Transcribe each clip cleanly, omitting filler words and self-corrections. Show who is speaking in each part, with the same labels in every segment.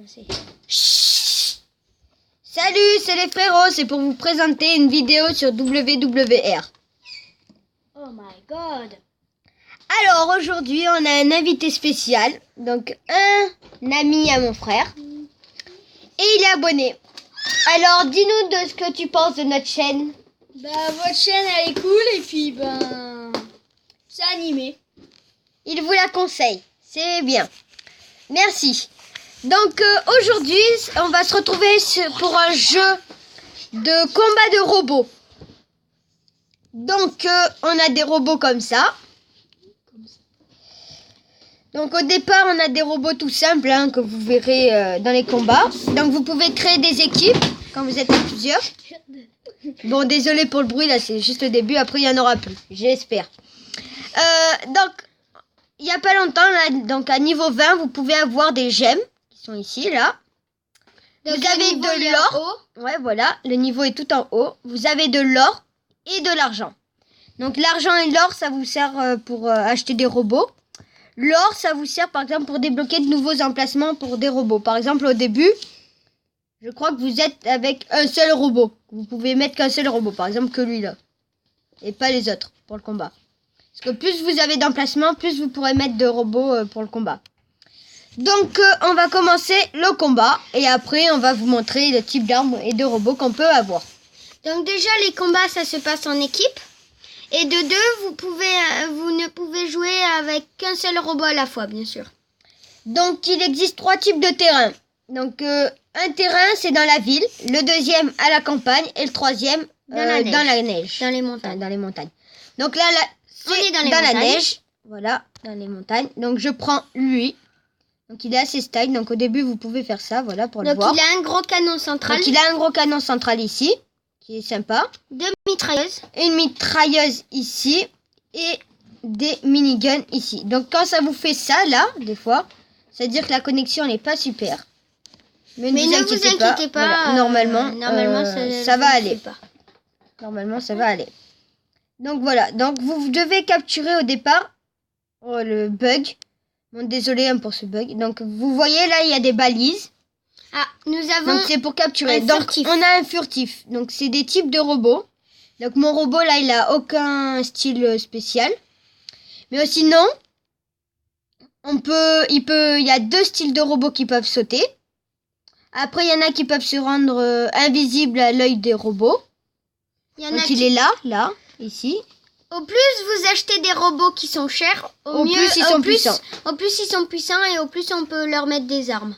Speaker 1: commencer.
Speaker 2: Chut. Salut, c'est les frérots, c'est pour vous présenter une vidéo sur WWR.
Speaker 1: Oh my god.
Speaker 2: Alors aujourd'hui, on a un invité spécial, donc un ami à mon frère, et il est abonné. Alors dis-nous de ce que tu penses de notre chaîne.
Speaker 1: Bah votre chaîne elle est cool et puis c'est animé.
Speaker 2: Il vous la conseille, c'est bien. Merci. Donc aujourd'hui, on va se retrouver pour un jeu de combat de robots. Donc on a des robots comme ça. Donc au départ, on a des robots tout simples que vous verrez dans les combats. Donc vous pouvez créer des équipes quand vous êtes à plusieurs. Bon, désolé pour le bruit, là c'est juste le début, après il n'y en aura plus, j'espère. Donc, il n'y a pas longtemps, là, donc à niveau 20, vous pouvez avoir des gemmes qui sont ici, là.
Speaker 1: Donc,
Speaker 2: vous avez de l'or. Ouais, voilà, le niveau est tout en haut. Vous avez de l'or et de l'argent. Donc l'argent et l'or, ça vous sert pour acheter des robots. L'or, ça vous sert par exemple pour débloquer de nouveaux emplacements pour des robots. Par exemple, au début, je crois que vous êtes avec un seul robot. Vous pouvez mettre qu'un seul robot, par exemple que lui là. Et pas les autres pour le combat. Parce que plus vous avez d'emplacements, plus vous pourrez mettre de robots pour le combat. Donc on va commencer le combat. Et après on va vous montrer le type d'armes et de robots qu'on peut avoir.
Speaker 1: Donc déjà les combats ça se passe en équipe. Et de deux, vous ne pouvez jouer avec qu'un seul robot à la fois, bien sûr.
Speaker 2: Donc il existe 3 types de terrain. Donc un terrain c'est dans la ville, le deuxième à la campagne et le troisième dans la neige.
Speaker 1: Dans les montagnes.
Speaker 2: Enfin, dans les montagnes. Donc là,
Speaker 1: on est dans
Speaker 2: la neige. Voilà, dans les montagnes. Donc je prends lui. Donc il est assez style. Donc au début vous pouvez faire ça, voilà, pour le voir.
Speaker 1: Donc il a un gros canon central.
Speaker 2: Donc il a un gros canon central ici, qui est sympa.
Speaker 1: 2 mitrailleuses.
Speaker 2: Une mitrailleuse ici et des miniguns ici. Donc quand ça vous fait ça là, des fois, ça veut dire que la connexion n'est pas super. Mais ne vous inquiétez pas. Voilà. Normalement, ça va aller. Normalement, ça va aller. Donc voilà. Donc vous devez capturer au départ le bug. Bon, désolé pour ce bug. Donc vous voyez là, il y a des balises.
Speaker 1: Ah, nous avons.
Speaker 2: Donc c'est pour capturer. Donc on a un furtif. Donc c'est des types de robots. Donc mon robot là, il a aucun style spécial. Mais sinon, il y a 2 styles de robots qui peuvent sauter. Après, il y en a qui peuvent se rendre invisibles à l'œil des robots. Donc il est là, ici.
Speaker 1: Au plus vous achetez des robots qui sont chers, au mieux
Speaker 2: plus ils sont puissants.
Speaker 1: Au plus ils sont puissants et au plus on peut leur mettre des armes.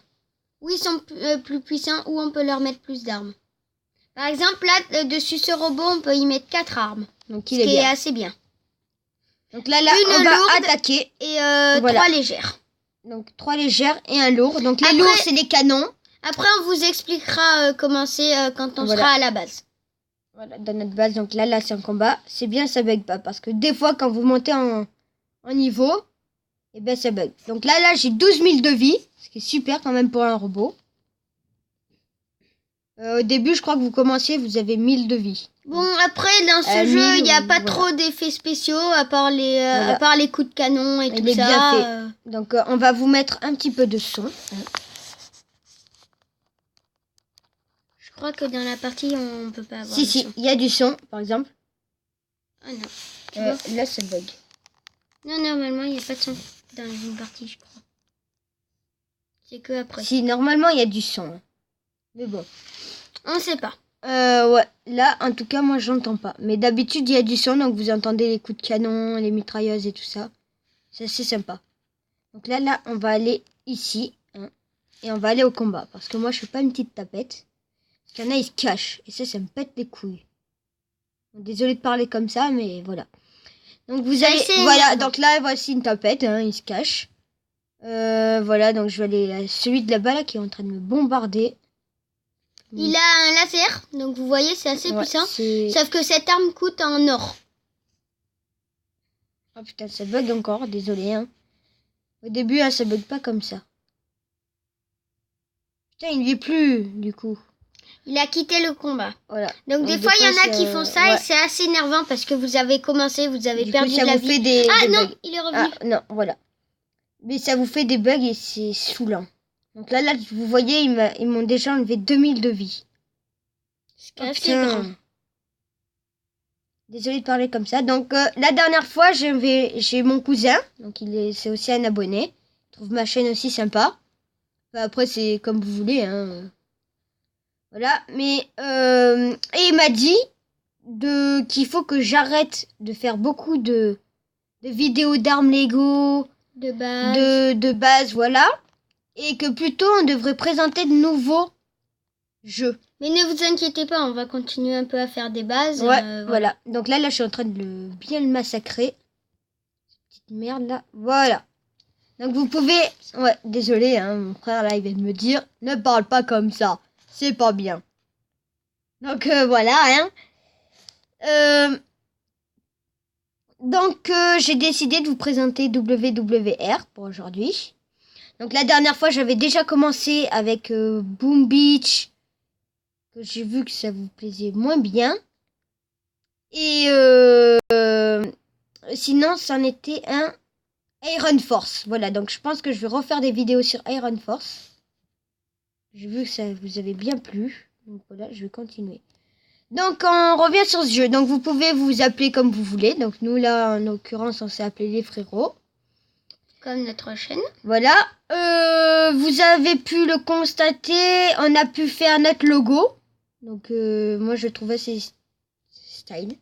Speaker 1: Ou ils sont plus puissants ou on peut leur mettre plus d'armes. Par exemple, là, dessus ce robot, on peut y mettre 4 armes.
Speaker 2: Donc
Speaker 1: il est assez bien.
Speaker 2: Donc là on va attaquer.
Speaker 1: Et 3 légères.
Speaker 2: Donc 3 légères et un lourd. Donc les lourds, c'est les canons.
Speaker 1: Après, on vous expliquera comment c'est quand on sera à la base.
Speaker 2: Voilà, dans notre base. Donc là c'est un combat. C'est bien, ça bug pas. Parce que des fois, quand vous montez en niveau, eh ben ça bug. Donc là j'ai 12 000 de vie. Ce qui est super quand même pour un robot. Au début, je crois que vous commenciez, vous avez 1000 de vie.
Speaker 1: Bon, après, dans ce jeu, il n'y a pas trop d'effets spéciaux, à part les coups de canon et tout ça.
Speaker 2: Bien fait. Donc, on va vous mettre un petit peu de son.
Speaker 1: Je crois que dans la partie, on peut pas avoir
Speaker 2: Si, il y a du son, par exemple.
Speaker 1: Ah non.
Speaker 2: Là, ça bug.
Speaker 1: Non, normalement, il n'y a pas de son dans une partie, je crois. C'est que après.
Speaker 2: Si, normalement, il y a du son. Mais bon.
Speaker 1: On sait pas.
Speaker 2: Ouais, là, en tout cas, moi, j'entends pas. Mais d'habitude, il y a du son, donc vous entendez les coups de canon, les mitrailleuses et tout ça. C'est assez sympa. Donc là, on va aller ici. Et on va aller au combat. Parce que moi, je suis pas une petite tapette. Parce qu'il y en a, ils se cachent. Et ça me pète les couilles. Désolée de parler comme ça, mais voilà. Donc vous allez... Voilà, donc là, voici une tapette, il se cache. Voilà, donc je vais aller à celui de là-bas, là, qui est en train de me bombarder.
Speaker 1: Il a un laser, donc vous voyez, c'est assez puissant. Sauf que cette arme coûte en or.
Speaker 2: Oh putain, ça bug encore, désolé. Au début, ça bug pas comme ça. Putain, il n'y est plus, du coup.
Speaker 1: Il a quitté le combat.
Speaker 2: Voilà.
Speaker 1: Donc des fois, il y en a qui font ça et c'est assez énervant parce que vous avez commencé, vous avez perdu de la vie.
Speaker 2: Des
Speaker 1: non,
Speaker 2: bugs.
Speaker 1: il est revenu.
Speaker 2: Ah non, voilà. Mais ça vous fait des bugs et c'est saoulant. Donc là, vous voyez, ils m'ont déjà enlevé 2000 de vie.
Speaker 1: C'est assez grand.
Speaker 2: Désolée de parler comme ça. Donc la dernière fois, j'ai mon cousin. Donc c'est aussi un abonné. Il trouve ma chaîne aussi sympa. Enfin, après, c'est comme vous voulez. Hein. Voilà. Mais et il m'a dit qu'il faut que j'arrête de faire beaucoup de vidéos d'armes Lego. De base, voilà. Et que plutôt on devrait présenter de nouveaux jeux.
Speaker 1: Mais ne vous inquiétez pas, on va continuer un peu à faire des bases.
Speaker 2: Ouais, voilà. Donc là, je suis en train de bien le massacrer. Cette petite merde là. Voilà. Donc vous pouvez... Ouais, désolé, hein, mon frère là, il vient de me dire, ne parle pas comme ça. C'est pas bien. Donc voilà, hein. Donc j'ai décidé de vous présenter WWR pour aujourd'hui. Donc la dernière fois, j'avais déjà commencé avec Boom Beach. Que j'ai vu que ça vous plaisait moins bien. Et sinon, c'en était un Iron Force. Voilà, donc je pense que je vais refaire des vidéos sur Iron Force. J'ai vu que ça vous avait bien plu. Donc voilà, je vais continuer. Donc on revient sur ce jeu. Donc vous pouvez vous appeler comme vous voulez. Donc nous là, en l'occurrence, on s'est appelé les frérots.
Speaker 1: Comme notre chaîne.
Speaker 2: Voilà. Vous avez pu le constater. On a pu faire notre logo. Donc moi je trouvais c'est style.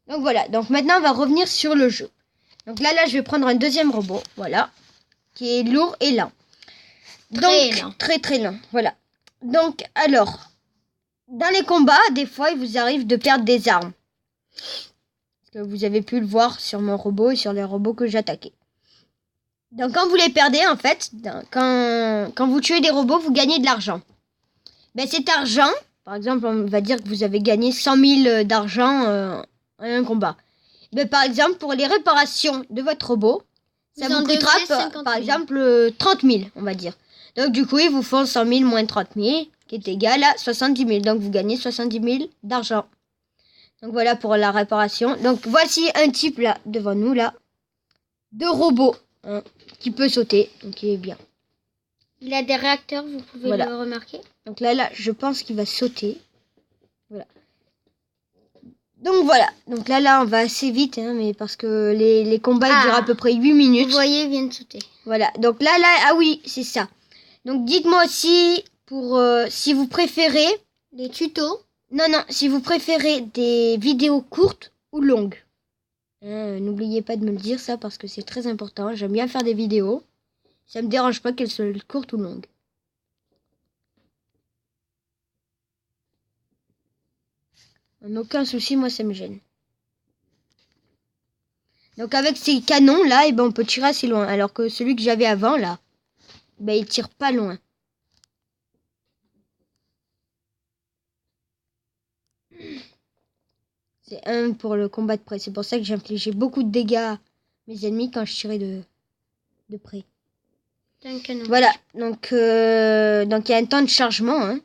Speaker 2: Donc voilà, donc maintenant on va revenir sur le jeu. Donc là je vais prendre un deuxième robot, voilà, qui est lourd et lent. Donc très lent, voilà. Donc alors, dans les combats, des fois il vous arrive de perdre des armes. Parce que vous avez pu le voir sur mon robot et sur les robots que j'attaquais. Donc quand vous les perdez en fait, quand vous tuez des robots, vous gagnez de l'argent. Ben cet argent... Par exemple, on va dire que vous avez gagné 100 000 d'argent en un combat. Mais par exemple, pour les réparations de votre robot, ça vous coûtera par exemple 30 000, on va dire. Donc du coup, ils vous font 100 000 moins 30 000, qui est égal à 70 000. Donc vous gagnez 70 000 d'argent. Donc voilà pour la réparation. Donc voici un type là, devant nous là, de robot, hein, qui peut sauter. Donc il est bien.
Speaker 1: Il a des réacteurs, vous pouvez le remarquer.
Speaker 2: Donc là, je pense qu'il va sauter. Voilà. Donc voilà. Donc là, on va assez vite, hein, mais parce que les combats ils durent à peu près 8 minutes.
Speaker 1: Vous voyez, il vient de sauter.
Speaker 2: Voilà. Donc là, ah oui, c'est ça. Donc dites-moi aussi si vous préférez
Speaker 1: des tutos.
Speaker 2: Non, si vous préférez des vidéos courtes ou longues. N'oubliez pas de me le dire ça parce que c'est très important. J'aime bien faire des vidéos. Ça me dérange pas qu'elles soient courtes ou longues. En aucun souci, moi ça me gêne. Donc avec ces canons là, on peut tirer assez loin. Alors que celui que j'avais avant là, il tire pas loin. C'est un pour le combat de près. C'est pour ça que j'infligeais beaucoup de dégâts à mes ennemis quand je tirais de près. Voilà, donc il y a un temps de chargement. Hein.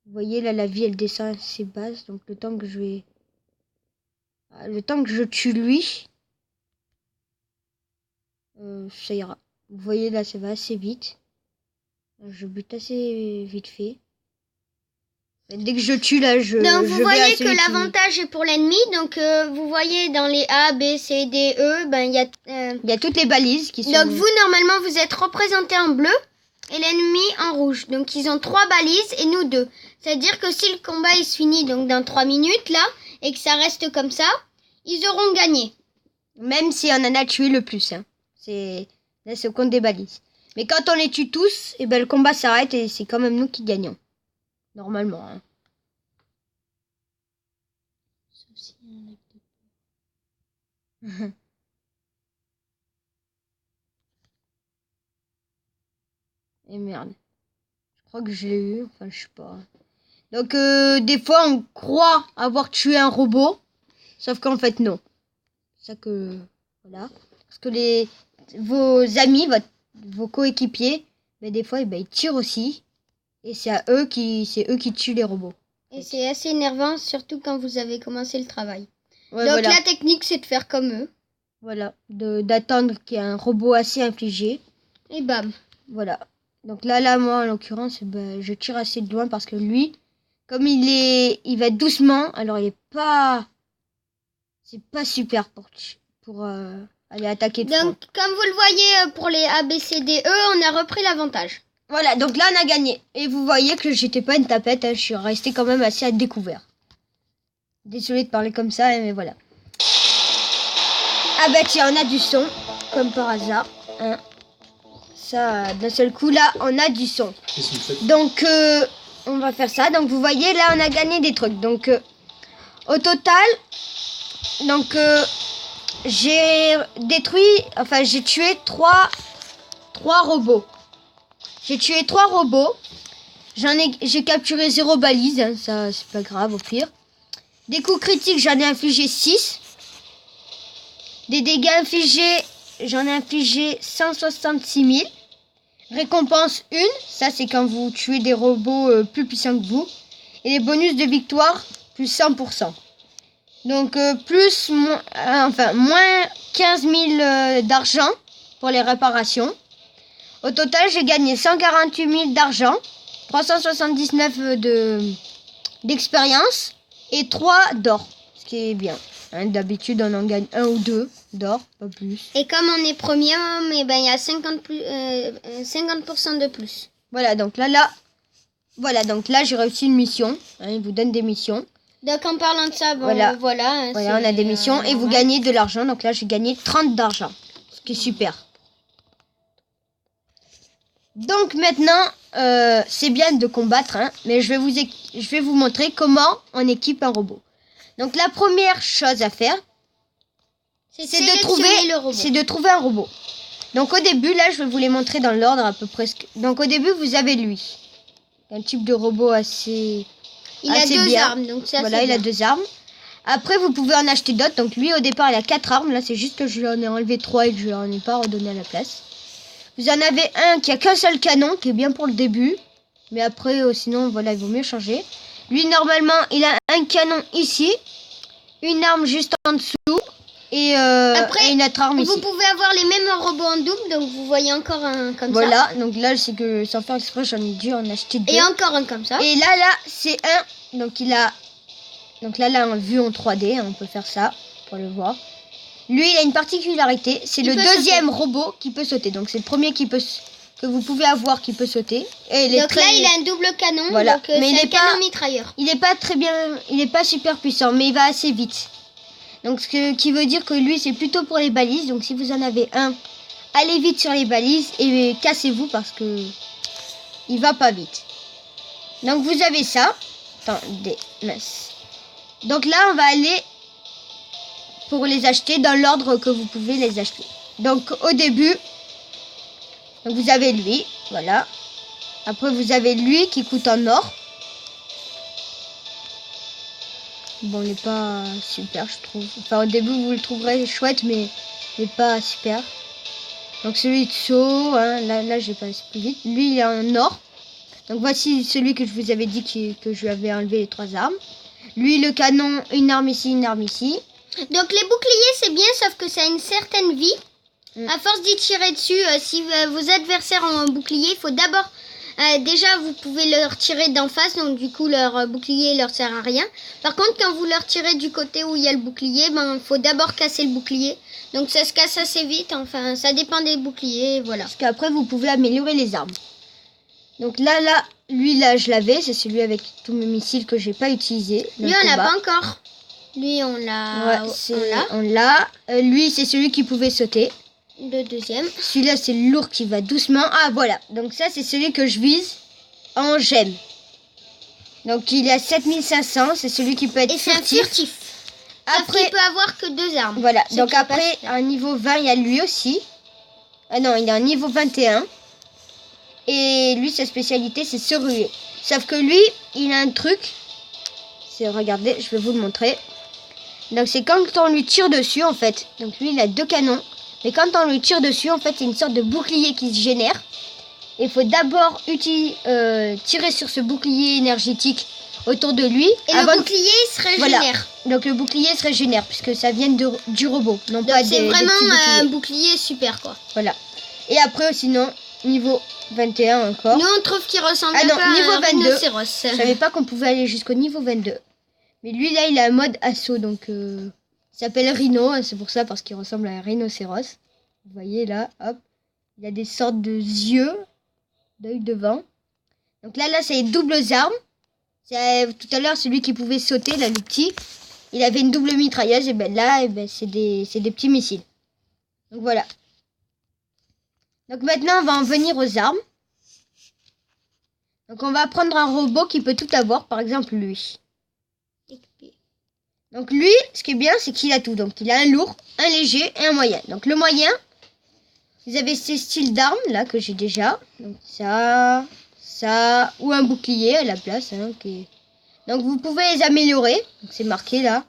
Speaker 2: Vous voyez là, la vie elle descend assez basse. Donc le temps que je tue lui, ça ira. Vous voyez là, ça va assez vite. Je bute assez vite fait. Dès que je tue là,
Speaker 1: donc vous voyez que l'avantage est pour l'ennemi. Donc vous voyez dans les A, B, C, D, E, il
Speaker 2: y a toutes les balises qui sont...
Speaker 1: Donc vous normalement vous êtes représenté en bleu et l'ennemi en rouge. Donc ils ont 3 balises et nous 2. C'est-à-dire que si le combat il se finit donc dans 3 minutes là et que ça reste comme ça, ils auront gagné.
Speaker 2: Même si on en a tué le plus. Hein. Là c'est au compte des balises. Mais quand on les tue tous, le combat s'arrête et c'est quand même nous qui gagnons. Normalement. Hein. Et merde. Je crois que je l'ai eu. Enfin, je sais pas. Donc, des fois, on croit avoir tué un robot. Sauf qu'en fait, non. C'est ça que... Voilà. Parce que vos amis, vos coéquipiers, des fois, ils tirent aussi. Et c'est eux qui tuent les robots.
Speaker 1: Et c'est assez énervant, surtout quand vous avez commencé le travail. Ouais, donc la technique, c'est de faire comme eux.
Speaker 2: Voilà, d'attendre qu'il y ait un robot assez infligé.
Speaker 1: Et bam.
Speaker 2: Voilà. Donc là, moi, en l'occurrence, je tire assez de loin parce que lui, comme il va doucement, alors c'est pas super pour aller attaquer de front.
Speaker 1: Donc, comme vous le voyez pour les A, B, C, D, E, on a repris l'avantage.
Speaker 2: Voilà, donc là, on a gagné. Et vous voyez que j'étais pas une tapette, hein, je suis restée quand même assez à découvert. Désolée de parler comme ça, mais voilà. Ah bah tiens, on a du son, comme par hasard. Hein. Ça, d'un seul coup, là, on a du son. Donc, on va faire ça. Donc, vous voyez, là, on a gagné des trucs. Donc, au total, donc, j'ai tué trois robots. J'ai tué 3 robots. J'ai capturé 0 balise. Hein, ça, c'est pas grave, au pire. Des coups critiques, j'en ai infligé 6. Des dégâts infligés, j'en ai infligé 166 000. Récompense 1, ça c'est quand vous tuez des robots plus puissants que vous. Et les bonus de victoire, plus 100%. Donc moins 15 000 d'argent pour les réparations. Au total, j'ai gagné 148 000 d'argent, 379 d'expérience et 3 d'or, ce qui est bien. Hein, d'habitude, on en gagne 1 ou 2 d'or, pas plus.
Speaker 1: Et comme on est premium, il y a 50% de plus.
Speaker 2: Voilà, donc là, j'ai réussi une mission. Hein, il vous donne des missions.
Speaker 1: Donc en parlant de ça,
Speaker 2: voilà,
Speaker 1: on
Speaker 2: a des missions et vous gagnez de l'argent. Donc là, j'ai gagné 30 d'argent, ce qui est super. Donc maintenant, c'est bien de combattre, hein, mais je vais vous montrer comment on équipe un robot. Donc la première chose à faire, c'est de trouver un robot. Donc au début, là, je vais vous les montrer dans l'ordre à peu près. Donc au début, vous avez lui, un type de robot assez.
Speaker 1: Il a 2 armes, donc ça.
Speaker 2: Voilà, il a 2 armes. Après, vous pouvez en acheter d'autres. Donc lui, au départ, il a 4 armes. Là, c'est juste que je lui en ai enlevé 3 et que je lui en ai pas redonné à la place. Vous en avez un qui a qu'un seul canon, qui est bien pour le début. Mais après, sinon, voilà, il vaut mieux changer. Lui, normalement, il a un canon ici. Une arme juste en dessous. Et une autre arme ici.
Speaker 1: Vous pouvez avoir les mêmes robots en double. Donc, vous voyez encore un comme ça.
Speaker 2: Voilà, donc là, c'est que sans faire exprès, j'en ai dû en acheter 2.
Speaker 1: Et encore un comme ça.
Speaker 2: Et là, c'est un. Donc, il a... Donc là, vue en 3D, hein, on peut faire ça pour le voir. Lui, il a une particularité, c'est le deuxième robot qui peut sauter. Donc c'est le premier que vous pouvez avoir qui peut sauter. Et
Speaker 1: donc là, il a un double canon.
Speaker 2: Voilà.
Speaker 1: Donc mais c'est un canon mitrailleur.
Speaker 2: Il n'est pas très bien, il n'est pas super puissant, mais il va assez vite. Donc ce qui veut dire que lui, c'est plutôt pour les balises. Donc si vous en avez un, allez vite sur les balises et cassez-vous parce que il va pas vite. Donc vous avez ça. Attendez, mince. Donc là, on va aller pour les acheter dans l'ordre que vous pouvez les acheter. Donc au début, donc vous avez lui, voilà. Après vous avez lui qui coûte en or. Bon, il n'est pas super, je trouve. Enfin, au début vous le trouverez chouette, mais il n'est pas super. Donc celui de saut, hein, là j'ai passé plus vite. Lui il est en or. Donc voici celui que je vous avais dit que je lui avais enlevé les 3 armes. Lui le canon, une arme ici, une arme ici.
Speaker 1: Donc les boucliers c'est bien, sauf que ça a une certaine vie. À force d'y tirer dessus, si vos adversaires ont un bouclier, il faut d'abord... déjà vous pouvez leur tirer d'en face, donc du coup leur bouclier leur sert à rien. Par contre quand vous leur tirez du côté où il y a le bouclier, il faut d'abord casser le bouclier. Donc ça se casse assez vite, enfin ça dépend des boucliers, voilà.
Speaker 2: Parce qu'après vous pouvez améliorer les armes. Donc là, lui je l'avais, c'est celui avec tous mes missiles que j'ai pas utilisé.
Speaker 1: Lui on l'a pas encore. Lui on l'a.
Speaker 2: Ouais, on l'a. Lui c'est celui qui pouvait sauter.
Speaker 1: Le deuxième.
Speaker 2: Celui-là c'est lourd qui va doucement. Ah voilà, donc ça c'est celui que je vise en gemme. Donc il a 7500, c'est celui qui peut être furtif.
Speaker 1: Et c'est un furtif. Après il peut avoir que 2 armes.
Speaker 2: Voilà, donc après à niveau 20 il y a lui aussi. Ah non, il est à niveau 21. Et lui, sa spécialité, c'est se ruer. Sauf que lui, il a un truc. Regardez, je vais vous le montrer. Donc c'est quand on lui tire dessus, en fait. Donc lui, il a 2 canons. Mais quand on lui tire dessus, en fait, c'est une sorte de bouclier qui se génère. Il faut d'abord tirer sur ce bouclier énergétique autour de lui.
Speaker 1: Et le bouclier se régénère. Voilà.
Speaker 2: Donc le bouclier se régénère, puisque ça vient du robot. Non
Speaker 1: donc
Speaker 2: pas
Speaker 1: c'est vraiment un bouclier super, quoi.
Speaker 2: Voilà. Et après, sinon... niveau 21 encore.
Speaker 1: Nous, on trouve qu'il ressemble
Speaker 2: Ah non,
Speaker 1: un peu à
Speaker 2: niveau
Speaker 1: un
Speaker 2: 22.
Speaker 1: rhinocéros.
Speaker 2: Je savais pas qu'on pouvait aller jusqu'au niveau 22. Mais lui, là, il a un mode assaut. Donc, il s'appelle Rhino. Hein, c'est pour ça, parce qu'il ressemble à un rhinocéros. Vous voyez, là, hop. Il a des sortes de yeux. D'œil devant. Donc là, c'est les doubles armes. Tout à l'heure, celui qui pouvait sauter, là, le petit. Il avait une double mitrailleuse. Et ben là, c'est des petits missiles. Donc, voilà. Donc, maintenant, on va en venir aux armes. Donc, on va prendre un robot qui peut tout avoir. Par exemple, lui. Donc lui, ce qui est bien, c'est qu'il a tout. Donc il a un lourd, un léger et un moyen. Donc le moyen, vous avez ces styles d'armes là que j'ai déjà. Donc ça, ou un bouclier à la place. Hein, donc vous pouvez les améliorer. Donc c'est marqué là.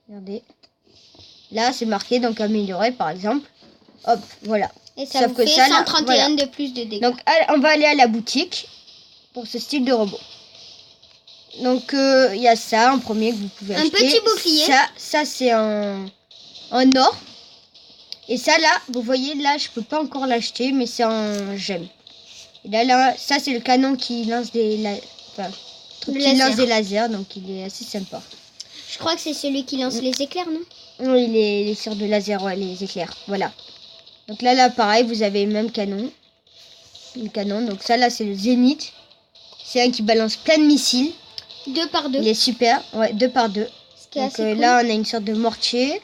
Speaker 2: Regardez. Là c'est marqué donc améliorer par exemple. Hop, voilà.
Speaker 1: Et ça vous fait 131 voilà. De plus de dégâts.
Speaker 2: Donc on va aller à la boutique pour ce style de robot. Donc il y a ça en premier que vous pouvez acheter.
Speaker 1: Un petit bouclier.
Speaker 2: Ça c'est en or. Et ça là, vous voyez là, je peux pas encore l'acheter, mais c'est en gemme. Et là ça c'est le canon qui lance des lasers, donc il est assez sympa.
Speaker 1: Je crois que c'est celui qui lance les éclairs, non?
Speaker 2: Oui, les sorts de laser, ouais, les éclairs, voilà. Donc là pareil, vous avez le même canon. Le canon, donc ça là c'est le Zénith. C'est un qui balance plein de missiles.
Speaker 1: 2 par 2.
Speaker 2: Il est super, ouais, 2 par 2. Donc là, on a une sorte de mortier.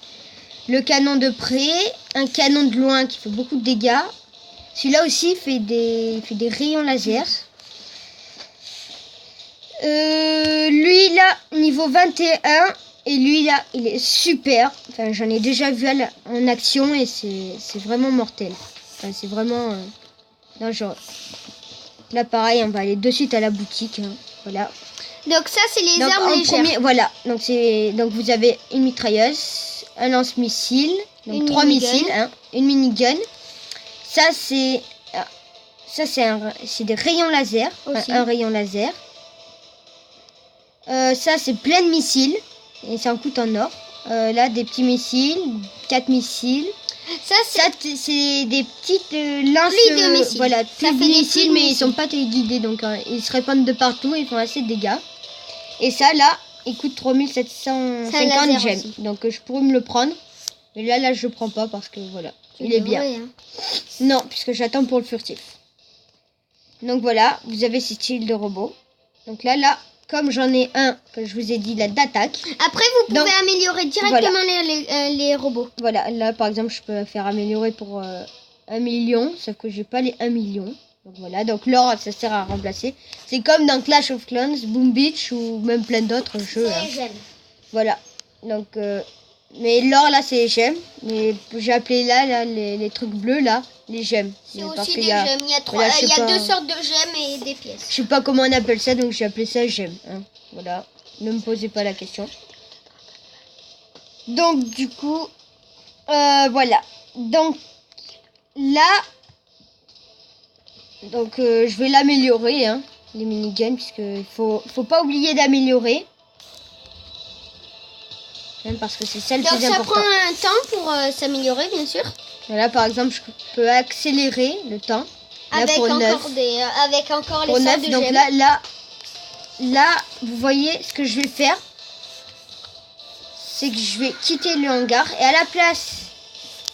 Speaker 2: Le canon de près, un canon de loin qui fait beaucoup de dégâts. Celui-là aussi fait des rayons laser. Lui là, niveau 21. Et lui là, il est super. Enfin, j'en ai déjà vu en action et c'est vraiment mortel. Enfin, c'est vraiment dangereux. Là, pareil, on va aller de suite à la boutique. Hein. Voilà.
Speaker 1: Donc ça, c'est les armes légères.
Speaker 2: Premier, voilà. Donc vous avez une mitrailleuse, un lance-missile, donc 3 missiles, hein, une minigun. Ça c'est des rayons laser, un rayon laser. Ça c'est plein de missiles et ça en coûte en or. Là des petits missiles, 4 missiles. Ça c'est des petites lances
Speaker 1: de missiles.
Speaker 2: Voilà, ça fait des missiles mais ils sont pas guidés donc ils se répandent de partout, ils font assez de dégâts. Et ça là, il coûte 3750 gemmes. Donc je pourrais me le prendre. Mais là je prends pas parce que voilà, il est bien. Hein. Non, puisque j'attends pour le furtif. Donc voilà, vous avez ces styles de robots. Donc là, comme j'en ai un, que je vous ai dit, là, d'attaque.
Speaker 1: Après, vous pouvez améliorer directement les robots.
Speaker 2: Voilà, là par exemple, je peux faire améliorer pour 1 million, sauf que j'ai pas les 1 million. Donc voilà, donc l'or, ça sert à remplacer. C'est comme dans Clash of Clans, Boom Beach ou même plein d'autres jeux. Hein. Voilà, donc... mais l'or là c'est les gemmes, mais j'ai appelé là les trucs bleus là, les gemmes.
Speaker 1: C'est aussi des gemmes, il y a 2 sortes de gemmes et des pièces.
Speaker 2: Je sais pas comment on appelle ça, donc j'ai appelé ça gemmes. Hein. Voilà, ne me posez pas la question. Donc du coup, voilà. Donc là, je vais l'améliorer, hein, les miniguns, puisque faut pas oublier d'améliorer. Parce que c'est ça le plus important.
Speaker 1: Donc ça prend un temps pour s'améliorer, bien sûr.
Speaker 2: Là, par exemple, je peux accélérer le temps. Là,
Speaker 1: avec,
Speaker 2: pour
Speaker 1: encore
Speaker 2: 9.
Speaker 1: Avec encore les
Speaker 2: pour
Speaker 1: sortes
Speaker 2: 9,
Speaker 1: de
Speaker 2: donc
Speaker 1: gemmes.
Speaker 2: là, vous voyez ce que je vais faire. C'est que je vais quitter le hangar. Et à la place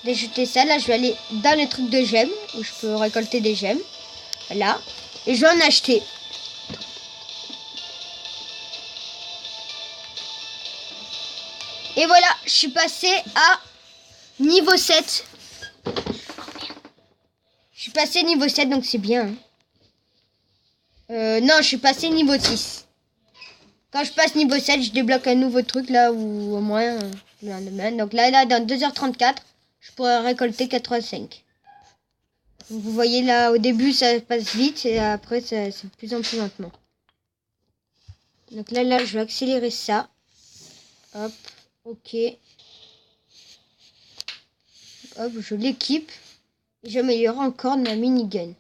Speaker 2: d'ajouter ça, là, je vais aller dans le truc de gemmes. Où je peux récolter des gemmes. Là. Et je vais en acheter. Et voilà, je suis passé à niveau 7. Je suis passé niveau 7, donc c'est bien. Non, je suis passé niveau 6. Quand je passe niveau 7, je débloque un nouveau truc là, ou au moins le lendemain. Donc là, dans 2h34, je pourrais récolter 85. Donc vous voyez là, au début, ça passe vite et après, c'est de plus en plus lentement. Donc là, je vais accélérer ça. Hop. Ok. Hop, je l'équipe. Et j'améliore encore ma minigun.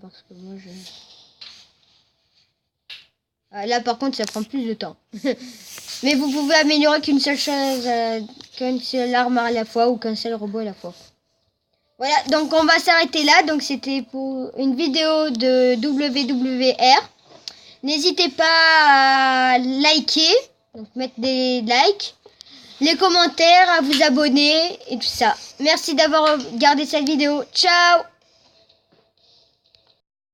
Speaker 2: Parce que moi, là, par contre, ça prend plus de temps. Mais vous pouvez améliorer qu'une seule chose, qu'une seule arme à la fois ou qu'un seul robot à la fois. Voilà, donc on va s'arrêter là. Donc c'était pour une vidéo de WWR. N'hésitez pas à liker, donc mettre des likes, les commentaires, à vous abonner et tout ça. Merci d'avoir regardé cette vidéo. Ciao!